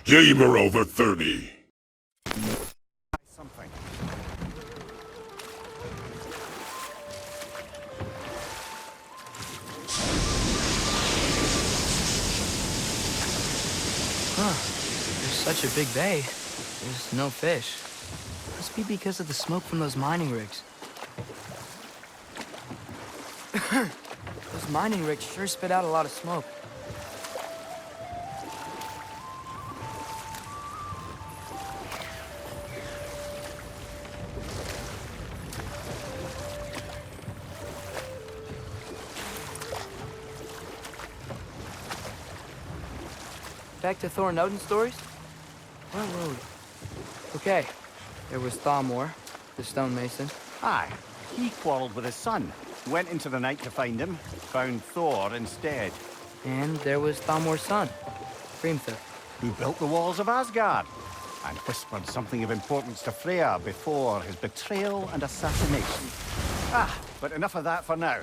Gamer over 30. Something. Huh. There's such a big bay. There's no fish. Must be because of the smoke from those mining rigs. Those mining rigs sure spit out a lot of smoke. Back to Thor and Odin's stories? Where were we? Okay, there was Thamor, the stonemason. Aye, he quarreled with his son. Went into the night to find him, found Thor instead. And there was Thamor's son, Hrimthur. Who built the walls of Asgard and whispered something of importance to Freya before his betrayal and assassination. But enough of that for now.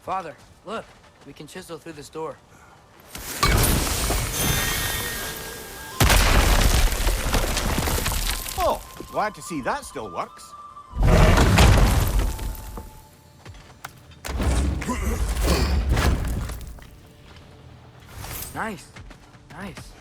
Father, look, we can chisel through this door. Oh, glad to see that still works. Nice, nice.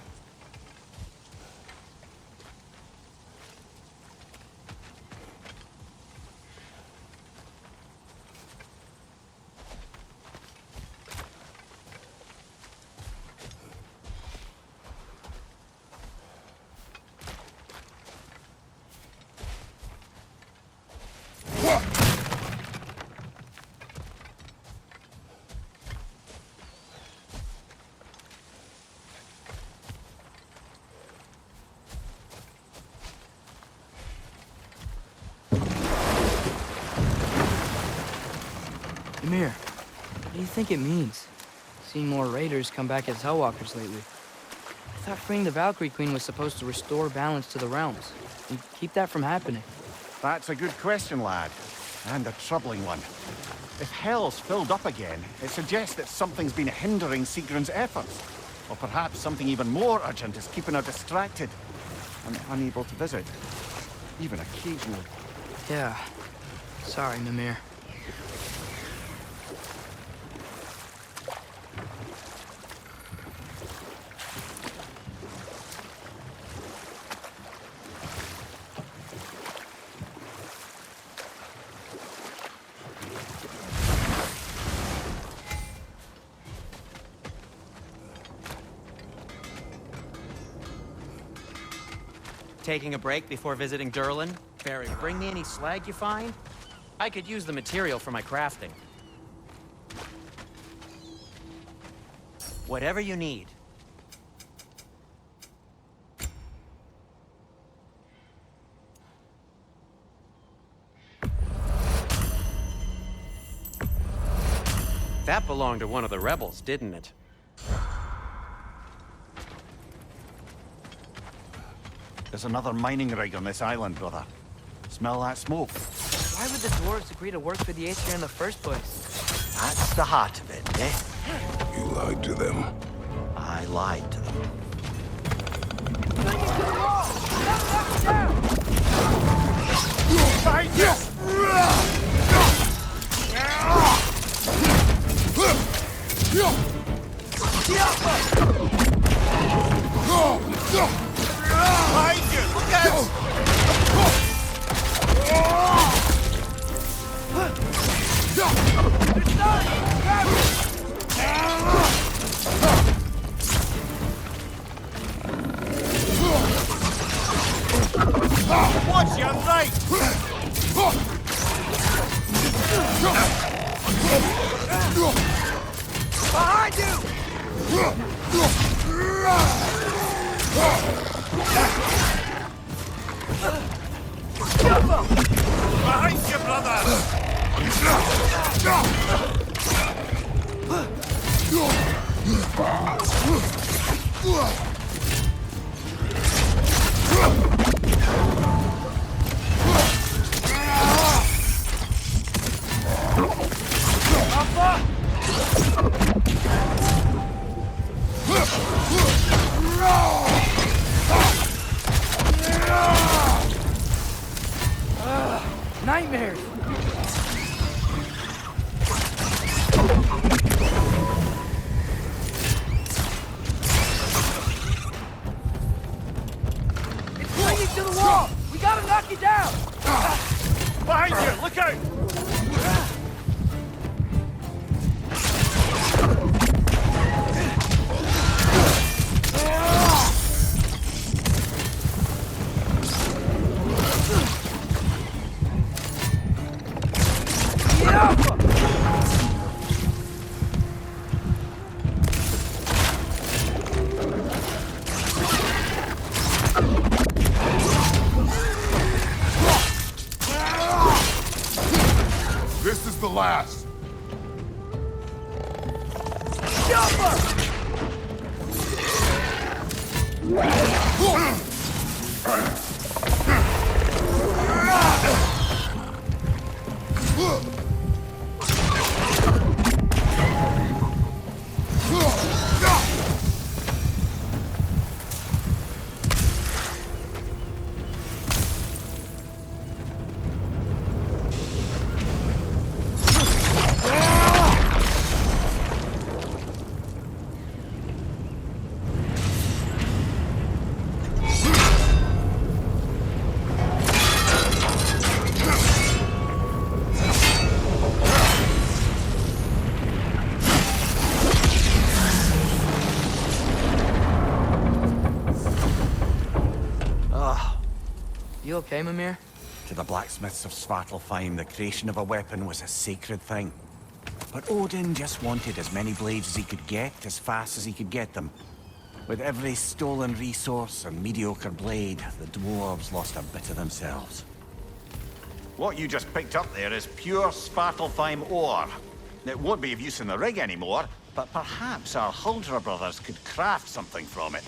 Ymir, what do you think it means? Seeing more raiders come back as Hellwalkers lately. I thought freeing the Valkyrie Queen was supposed to restore balance to the realms and keep that from happening. That's a good question, lad. And a troubling one. If Hell's filled up again, it suggests that something's been hindering Sigrun's efforts. Or perhaps something even more urgent is keeping her distracted and unable to visit. Even occasionally. Yeah. Sorry, Mimir. Taking a break before visiting Durlin? Barry, bring me any slag you find? I could use the material for my crafting. Whatever you need. That belonged to one of the rebels, didn't it? There's another mining rig on this island, brother. Smell that smoke? Why would the dwarves agree to work for the Aesir in the first place? That's the heart of it, eh? You lied to them. I lied to them. Behind you! Look out! Watch your right! Behind you! Behind you, brother! Papa! last! You okay, Mimir? To the blacksmiths of Svartalfheim, the creation of a weapon was a sacred thing. But Odin just wanted as many blades as he could get, as fast as he could get them. With every stolen resource and mediocre blade, the dwarves lost a bit of themselves. What you just picked up there is pure Svartalfheim ore. It won't be of use in the rig anymore, but perhaps our Huldra brothers could craft something from it.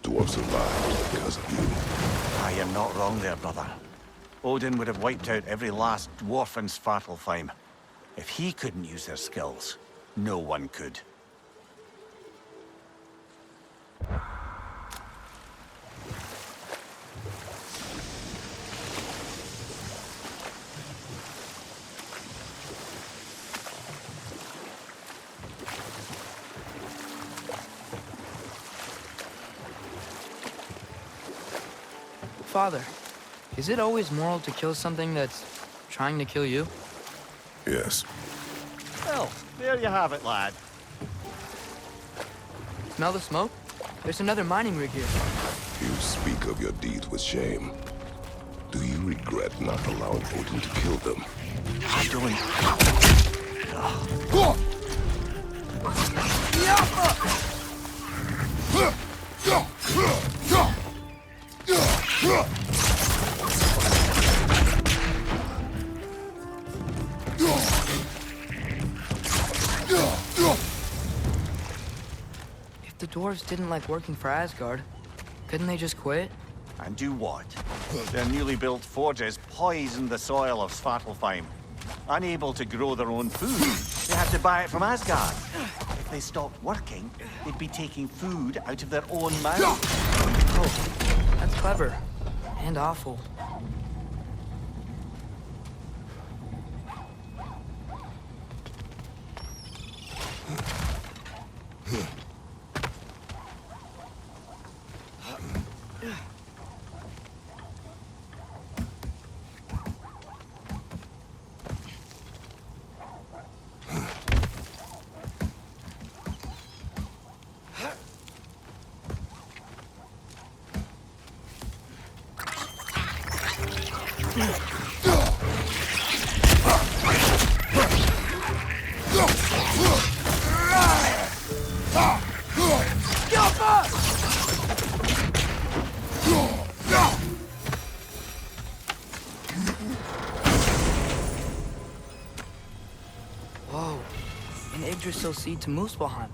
Dwarf survived because of you. Ah, you're not wrong there, brother. Odin would have wiped out every last dwarf in Svartalfheim. If he couldn't use their skills, no one could. Father, is it always moral to kill something that's trying to kill you? Yes. Well, there you have it, lad. Smell the smoke? There's another mining rig here. You speak of your deeds with shame. Do you regret not allowing Odin to kill them? I don't. If the dwarves didn't like working for Asgard, couldn't they just quit? And do what? Their newly built forges poisoned the soil of Svartalfheim. Unable to grow their own food, they had to buy it from Asgard. If they stopped working, they'd be taking food out of their own mouths. Oh, that's clever. And awful. Whoa, an Yggdrasil seed to Muspelheim.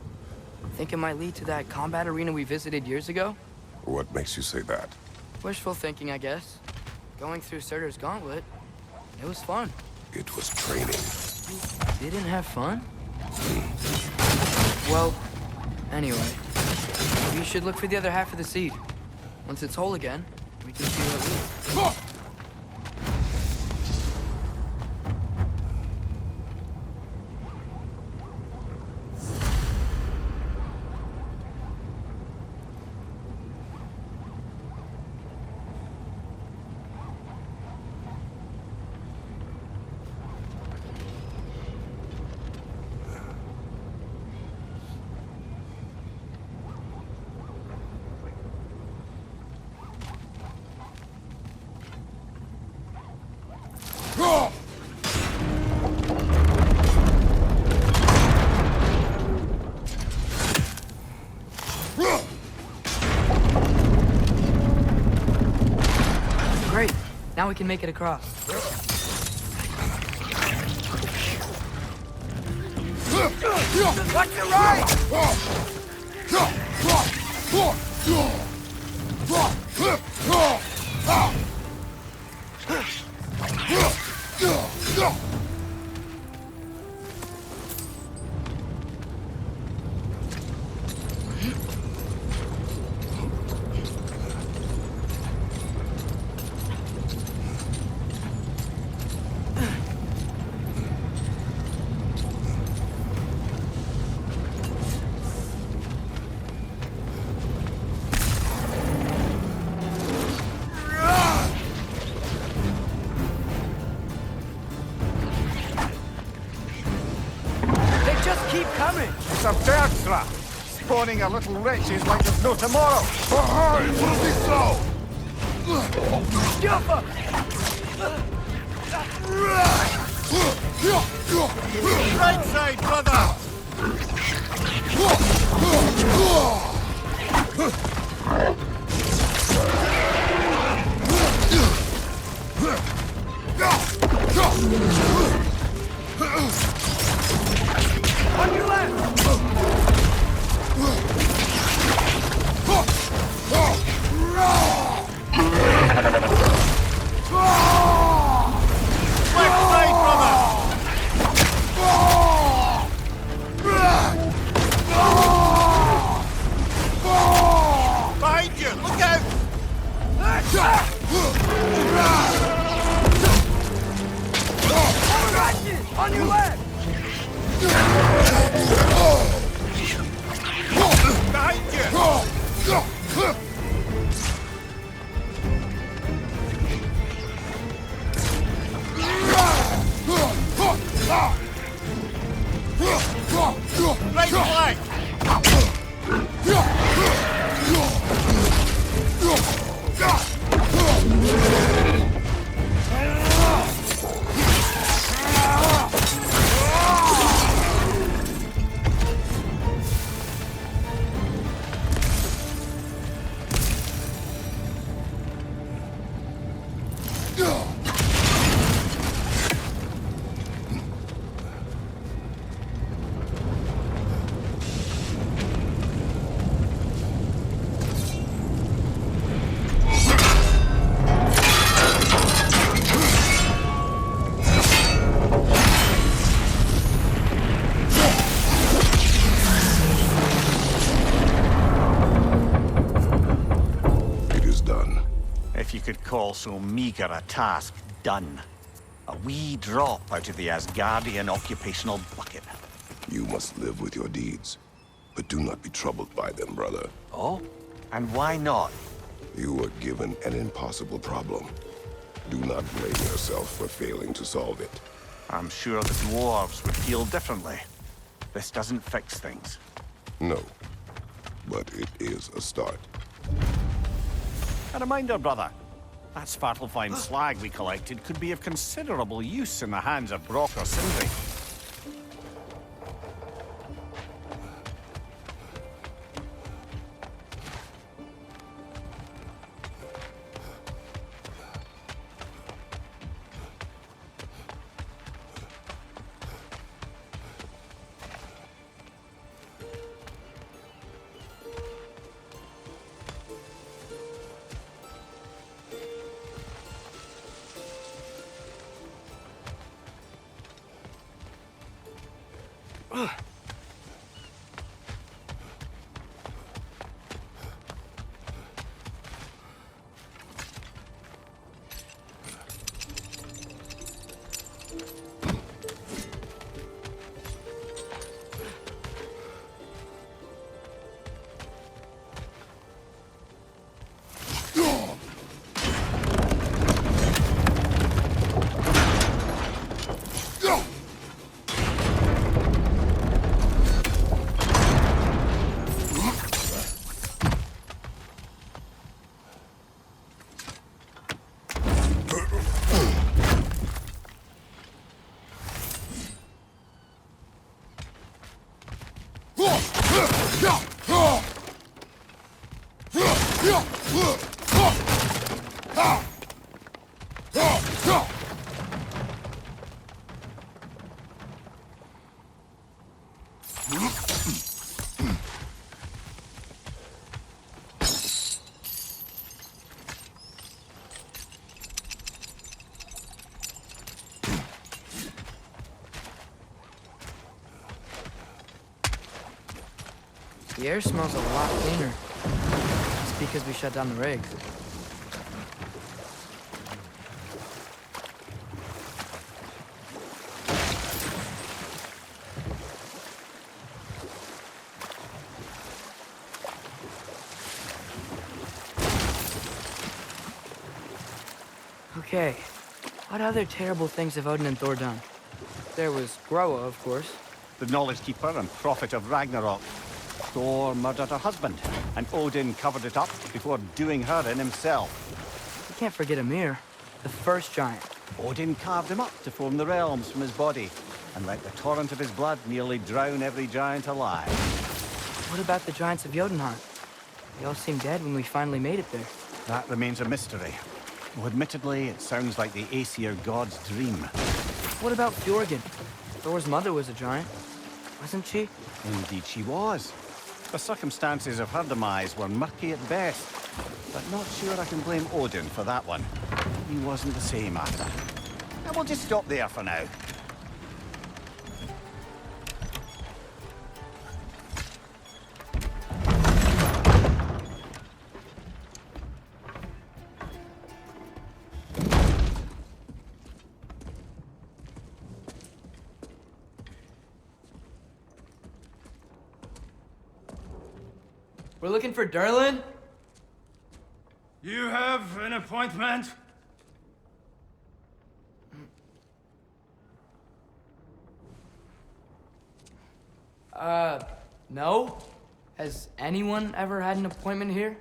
Think it might lead to that combat arena we visited years ago? What makes you say that? Wishful thinking, I guess. Going through Surtur's gauntlet, it was fun. It was training. You didn't have fun? Well, anyway, you should look for the other half of the seed. Once it's whole again, we can see what it leads. Great. Now we can make it across. Watch your right! scorning our little riches like there's no tomorrow. Aye, will it be so? Right side, brother! On your left! Left side, brother! Behind you! Look out! On your left! Behind you! Right flank! Call so meager a task done. A wee drop out of the Asgardian occupational bucket. You must live with your deeds, but do not be troubled by them, brother. Oh? And why not? You were given an impossible problem. Do not blame yourself for failing to solve it. I'm sure the dwarves would feel differently. This doesn't fix things. No, but it is a start. A reminder, brother. That Svartalfheim slag we collected could be of considerable use in the hands of Brock or Sindri. The air smells a lot cleaner. It's because we shut down the rigs. Okay, what other terrible things have Odin and Thor done? There was Groa, of course. The Knowledge Keeper and Prophet of Ragnarok. Thor murdered her husband, and Odin covered it up before doing her in himself. You can't forget Ymir, the first giant. Odin carved him up to form the realms from his body, and let the torrent of his blood nearly drown every giant alive. What about the giants of Jotunheim? They all seemed dead when we finally made it there. That remains a mystery. Well, admittedly, it sounds like the Aesir god's dream. What about Fjorgyn? Thor's mother was a giant, wasn't she? Indeed she was. The circumstances of her demise were murky at best, but not sure I can blame Odin for that one. He wasn't the same after. And we'll just stop there for now. We're looking for Durlin? You have an appointment? No. Has anyone ever had an appointment here?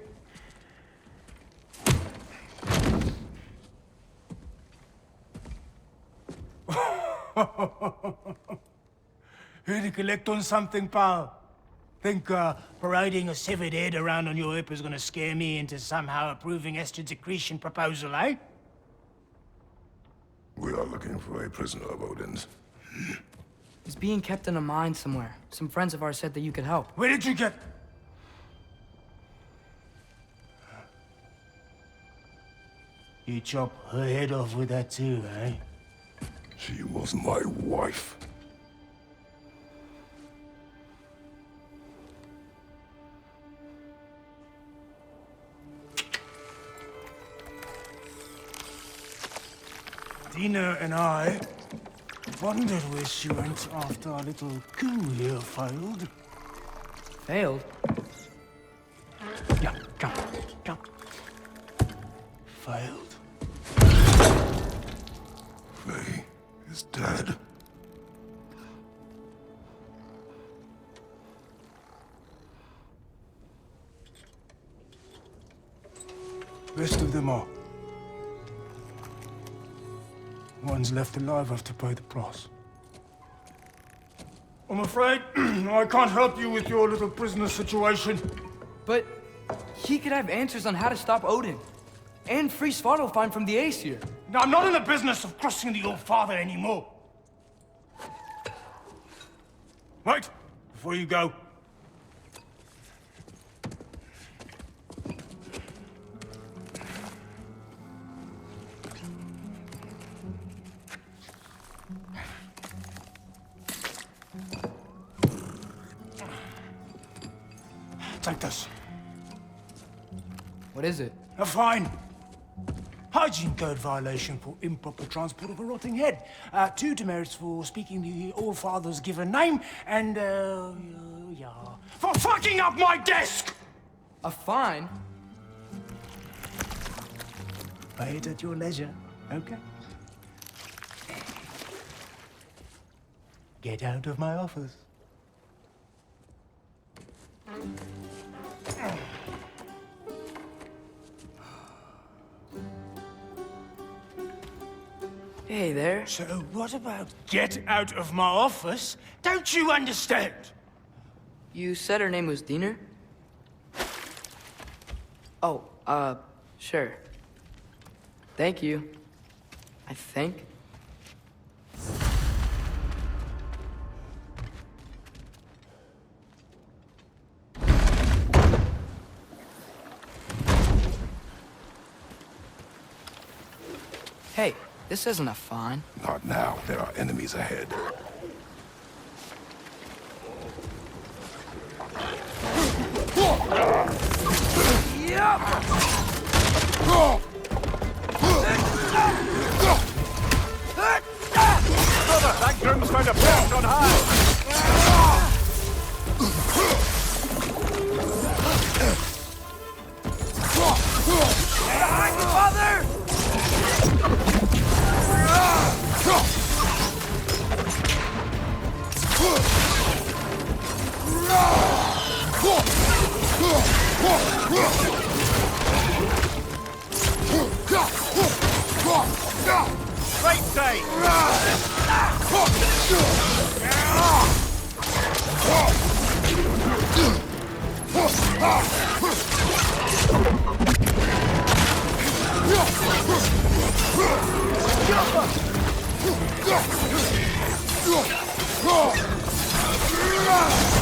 Here to collect on something, pal? Think parading a severed head around on your hip is gonna scare me into somehow approving Estrid's accretion proposal, eh? We are looking for a prisoner of Odin's. He's being kept in a mine somewhere. Some friends of ours said that you could help. Where did you get... You chop her head off with that too, eh? She was my wife. Dina and I wondered where she went after our little coup here failed. Failed? Yeah, come, come. Failed. Faye is dead. Rest of them are. One's left alive have to pay the price. I'm afraid I can't help you with your little prisoner situation. But he could have answers on how to stop Odin. And free Svartalfheim from the Aesir. Now, I'm not in the business of crossing the old father anymore. Wait, before you go. Take this. What is it? A fine. Hygiene code violation for improper transport of a rotting head. 2 demerits for speaking the All-Father's given name, and, yeah. For fucking up my desk! A fine? Pay it at your leisure, okay? Get out of my office. Hey there. So what about get out of my office? Don't you understand? You said her name was Diener? Oh, sure. Thank you. I think. Hey, this isn't a fine. Not now. There are enemies ahead. Brother, that groom's found a perch on high! Right side!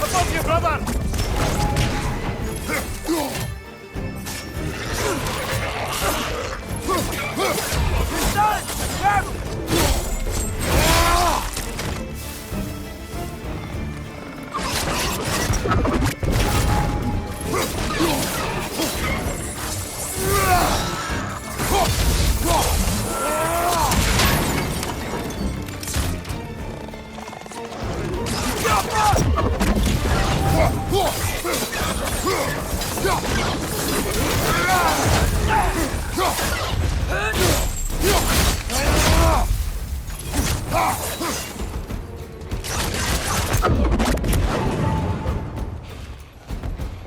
Above you, brother! He's done! Grab him!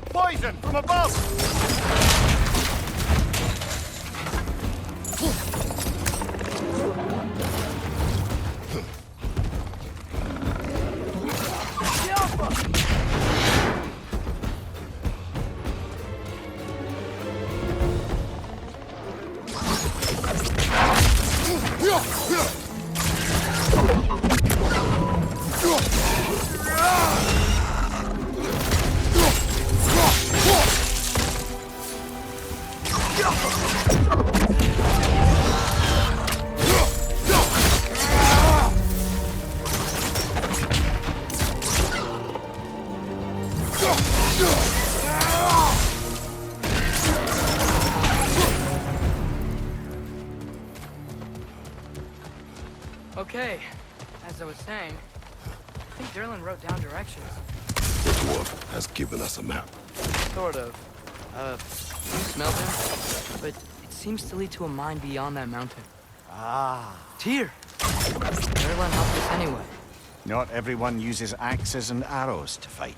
Poison from above! Okay, as I was saying, I think Derlin wrote down directions. The dwarf has given us a map. Sort of. You smelled him? But it seems to lead to a mine beyond that mountain. Ah. It's here! Derlin helped us anyway. Not everyone uses axes and arrows to fight.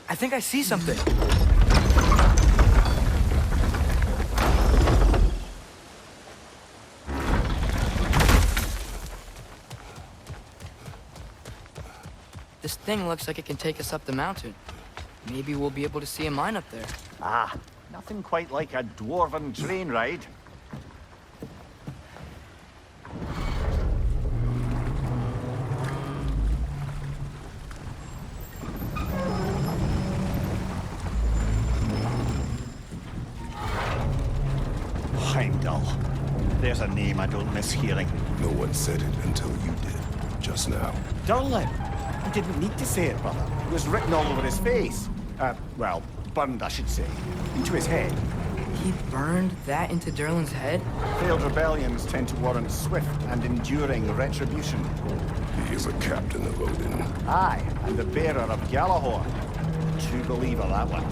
I think I see something. This thing looks like it can take us up the mountain. Maybe we'll be able to see a mine up there. Ah, nothing quite like a dwarven train ride. Heimdall. There's a name I don't miss hearing. No one said it until you did, just now. Durlin. He didn't need to say it, brother. It was written all over his face. Well, burned, I should say. Into his head. He burned that into Durlin's head? Failed rebellions tend to warrant swift and enduring retribution. He is a captain of Odin. Aye, and the bearer of Galahor. True believer, that one.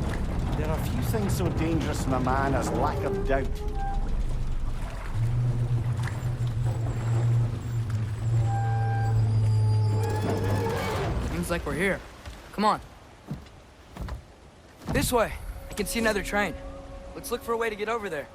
There are few things so dangerous in a man as lack of doubt. Seems like we're here. Come on. This way. I can see another train. Let's look for a way to get over there.